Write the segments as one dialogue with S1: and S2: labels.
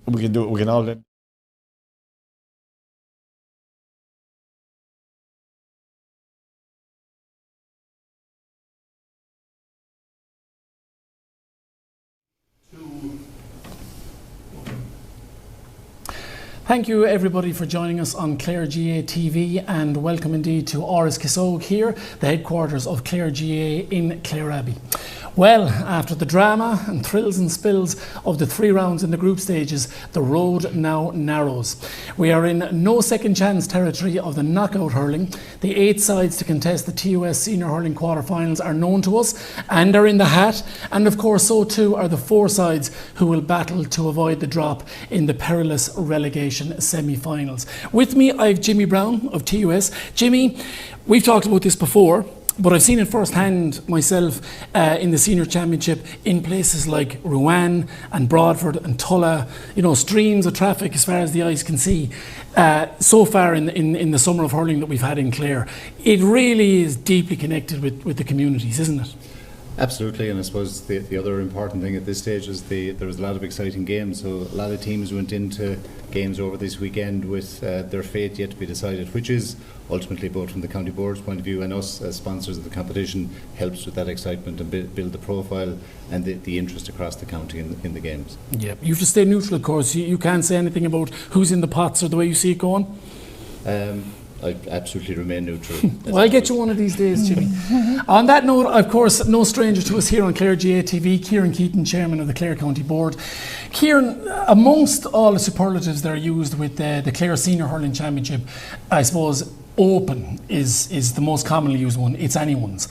S1: we can do it. We can all.
S2: Thank you everybody for joining us on Clare GA TV, and welcome indeed to Áras Kisóg here, the headquarters of Clare GA in Clare Abbey. Well, after the drama and thrills and spills of the 3 rounds in the group stages, the road now narrows. We are in no second chance territory of the knockout hurling. The 8 sides to contest the TUS senior hurling quarterfinals are known to us and are in the hat, and of course so too are the 4 sides who will battle to avoid the drop in the perilous relegation semi-finals. With me I have Jimmy Brown of TUS. Jimmy, we've talked about this before, but I've seen it firsthand myself in the senior championship in places like Rouen and Broadford and Tulla. You know, streams of traffic as far as the eyes can see. So far in the summer of hurling that we've had in Clare, it really is deeply connected with the communities, isn't it?
S3: Absolutely, and I suppose the other important thing at this stage is there was a lot of exciting games. So a lot of teams went into games over this weekend with their fate yet to be decided, which is ultimately, both from the county board's point of view and us as sponsors of the competition, helps with that excitement and build the profile and the interest across the county in the games. Yeah,
S2: you have to stay neutral, of course. You can't say anything about who's in the pots or the way you see it going.
S3: I absolutely remain neutral.
S2: Well, I'll get you one of these days, Jimmy. On that note, of course, no stranger to us here on Clare GA TV, Kieran Keaton, Chairman of the Clare County Board. Kieran, amongst all the superlatives that are used with the Clare Senior Hurling Championship, I suppose open is the most commonly used one. It's anyone's.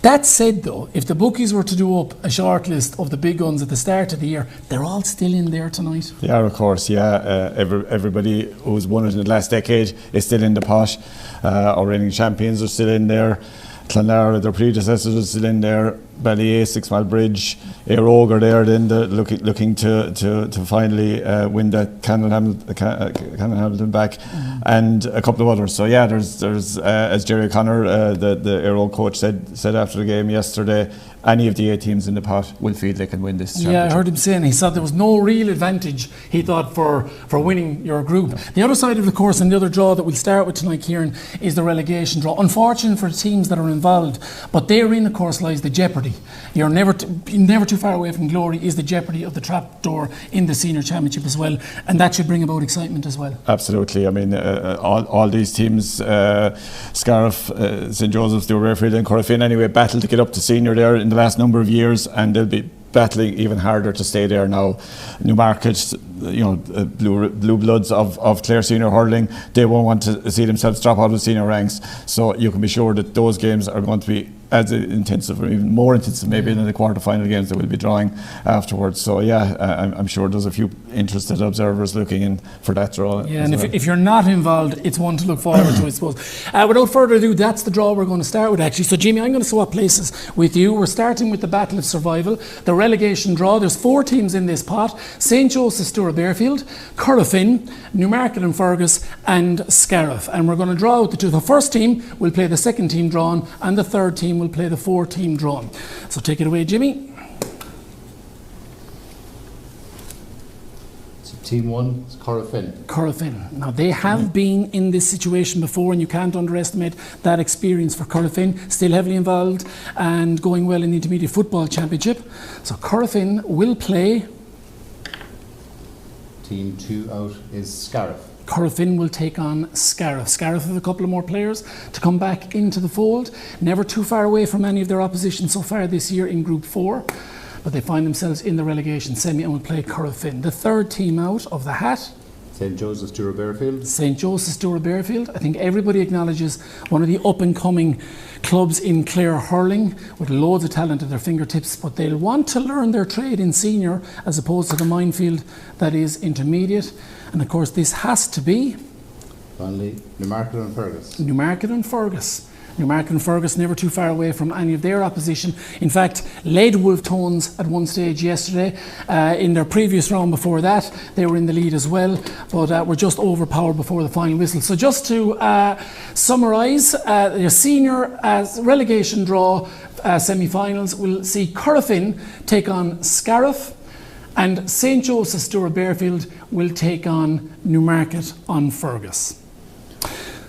S2: That said though, if the bookies were to do up a short list of the big guns at the start of the year, they're all still in there tonight.
S1: Yeah, of course, yeah. Everybody who's won it in the last decade is still in the pot. Our reigning champions are still in there. Clare, their predecessors, are still in there. Ballyea, 6 Mile Bridge, Éire are there then, looking to finally win that Canon Hamilton back, and a couple of others. So yeah, there's as Jerry O'Connor, the Éire coach, said after the game yesterday, any of the 8 teams in the pot will feel they can win this championship.
S2: Yeah, I heard him saying, he said there was no real advantage, he thought, for winning your group. The other side of the course, and the other draw that we'll start with tonight, Kieran, is the relegation draw. Unfortunate for the teams that are involved, but therein of course lies the jeopardy. You're never too far away from glory is the jeopardy of the trapdoor in the senior championship as well, and that should bring about excitement as well.
S1: Absolutely. I mean, all these teams, Scariff, St Joseph's, Doverfield and Corofin anyway, battle to get up to senior there in the last number of years, and they'll be battling even harder to stay there now. Newmarket, you know, blue bloods of Clare senior hurling, they won't want to see themselves drop out of senior ranks, so you can be sure that those games are going to be as intensive or even more intensive maybe than the quarter-final games that we'll be drawing afterwards. So yeah, I'm sure there's a few interested observers looking in for that draw.
S2: Yeah, and if you're not involved, it's one to look forward to, I suppose. Without further ado, that's the draw we're going to start with actually. So Jimmy, I'm going to swap places with you. We're starting with the battle of survival, the relegation draw. There's 4 teams in this pot: St Joseph's, Doverfield, Corofin, Newmarket and Fergus and Scariff. And we're going to draw out the 2. The first team will play the second team drawn, and the third team will play the 4th team drawn. So take it away, Jimmy.
S3: So team 1 is Corofin.
S2: Corofin. Now they have been in this situation before, and you can't underestimate that experience for Corofin. Still heavily involved and going well in the Intermediate Football Championship. So Corofin will play.
S3: Team 2 out is Scariff.
S2: Corofin will take on Scariff. Scariff have a couple of more players to come back into the fold. Never too far away from any of their opposition so far this year in Group 4. But they find themselves in the relegation semi and will play Corofin. The third team out of the hat,
S3: St Joseph's, Doverfield.
S2: St Joseph's, Doverfield. I think everybody acknowledges one of the up-and-coming clubs in Clare hurling with loads of talent at their fingertips, but they'll want to learn their trade in senior as opposed to the minefield that is intermediate. And of course this has to be
S3: Finally, Newmarket and Fergus.
S2: Newmarket and Fergus. Newmarket and Fergus never too far away from any of their opposition. In fact, led Wolf Tones at one stage yesterday. In their previous round before that, they were in the lead as well, but were just overpowered before the final whistle. So just to summarise, the senior relegation draw semi-finals will see Corofin take on Scariff, And St. Joseph's Stuart Bearfield will take on Newmarket on Fergus.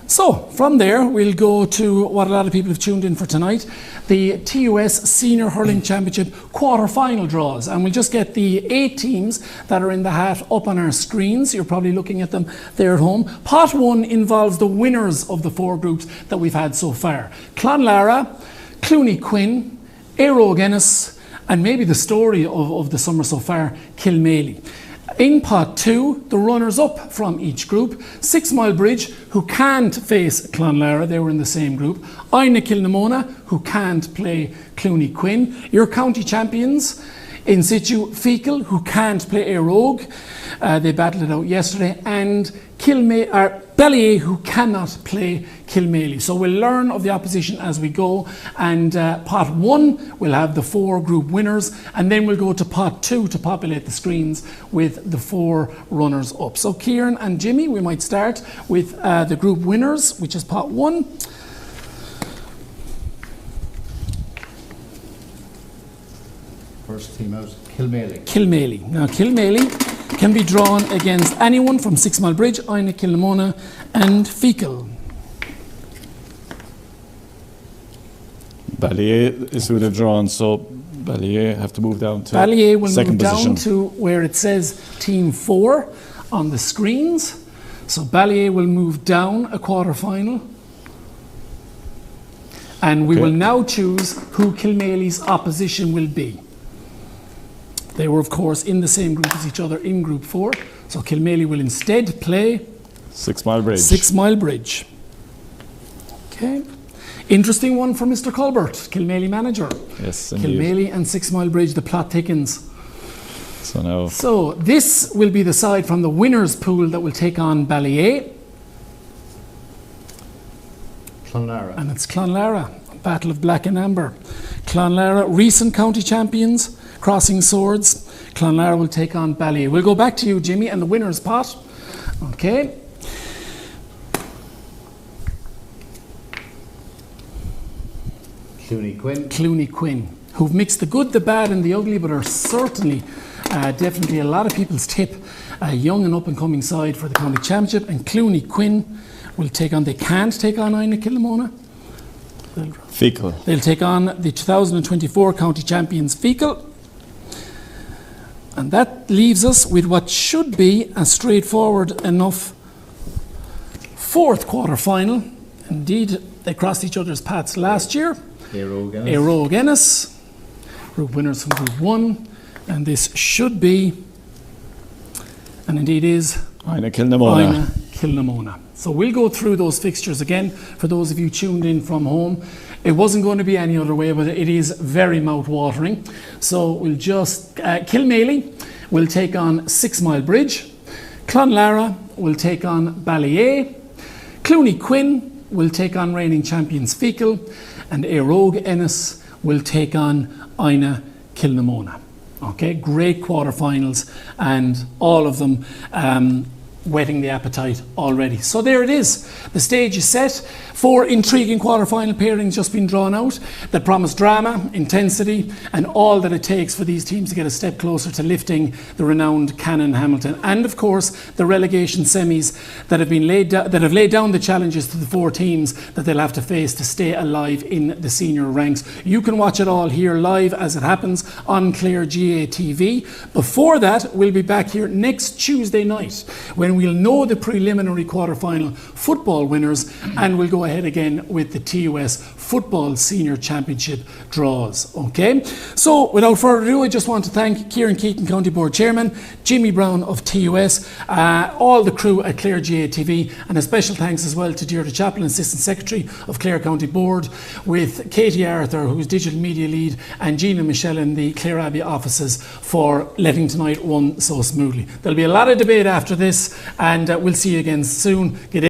S2: So from there we'll go to what a lot of people have tuned in for tonight, the TUS Senior Hurling Championship quarter-final draws, and we'll just get the 8 teams that are in the hat up on our screens. You're probably looking at them there at home. Pot 1 involves the winners of the 4 groups that we've had so far: Clonlara, Clooney Quinn, Éire Guinness, and maybe the story of the summer so far, Kilmaley. In pot 2, the runners-up from each group: 6 Mile Bridge, who can't face Clonlara, they were in the same group; Aina Kilnamona, who can't play Clooney Quinn; your county champions in situ, Fecal, who can't play Éire, they battled it out yesterday; and Ballier, who cannot play Kilmaley. So we'll learn of the opposition as we go, and pot 1 will have the 4 group winners, and then we'll go to pot 2 to populate the screens with the 4 runners up. So Kieran and Jimmy, we might start with the group winners, which is pot 1.
S3: First team out, Kilmaley.
S2: Kilmaley. Now Kilmaley can be drawn against anyone from 6 Mile Bridge, Aina Kilnamona and Fecal.
S1: Ballier is who they've drawn, so Ballier have to move down to
S2: Ballier will
S1: second
S2: move
S1: position.
S2: down to where it says Team 4 on the screens. So Ballier will move down a quarter-final. And we will now choose who Kilmaley's opposition will be. They were, of course, in the same group as each other in Group 4. So Kilmaley will instead play
S1: 6 Mile Bridge.
S2: 6 Mile Bridge. Okay. Interesting one for Mr. Colbert, Kilmaley manager.
S1: Yes, indeed.
S2: Kilmaley and 6 Mile Bridge, the plot thickens.
S1: So now,
S2: So this will be the side from the winners' pool that will take on Ballier.
S3: Clonlara.
S2: And it's Clonlara, Battle of Black and Amber. Clonlara, recent county champions, crossing swords. Clonlara will take on Ballier. We'll go back to you, Jimmy, and the winner's pot. Okay.
S3: Clooney Quinn.
S2: Clooney Quinn, who've mixed the good, the bad and the ugly, but are certainly definitely a lot of people's tip, a young and up and coming side for the county championship. And Clooney Quinn will take on, they can't take on Aina Kilnamona.
S1: Fecal.
S2: They'll take on the 2024 county champions Fecal. And that leaves us with what should be a straightforward enough 4th quarter-final. Indeed, they crossed each other's paths last year. Éire Guinness, group winners from Group 1. And this should be, and indeed is,
S1: Aina Kilnamona.
S2: Aina Kilnamona. So we'll go through those fixtures again for those of you tuned in from home. It wasn't going to be any other way, but it is very mouth-watering. So we'll just, Kilmaley will take on 6 Mile Bridge. Clonlara will take on Ballier. Clooney Quinn will take on reigning champions Fecal. And Éire Guinness will take on Aina Kilnamona. Okay, great quarterfinals, and all of them whetting the appetite already. So there it is. The stage is set. 4 intriguing quarter-final pairings just been drawn out that promise drama, intensity, and all that it takes for these teams to get a step closer to lifting the renowned Canon Hamilton. And of course, the relegation semis that have been laid down the challenges to the 4 teams that they'll have to face to stay alive in the senior ranks. You can watch it all here live as it happens on Clare GA TV. Before that, we'll be back here next Tuesday night when we'll know the preliminary quarter-final football winners, and we'll go ahead again with the TUS Football Senior Championship draws. Okay, so without further ado, I just want to thank Kieran Keaton, County Board Chairman, Jimmy Brown of TUS, all the crew at Clare GA TV, and a special thanks as well to Deirdre Chaplin, Assistant Secretary of Clare County Board, with Katie Arthur, who's Digital Media Lead, and Gina Michelle in the Clare Abbey offices for letting tonight run so smoothly. There'll be a lot of debate after this, and we'll see you again soon. Good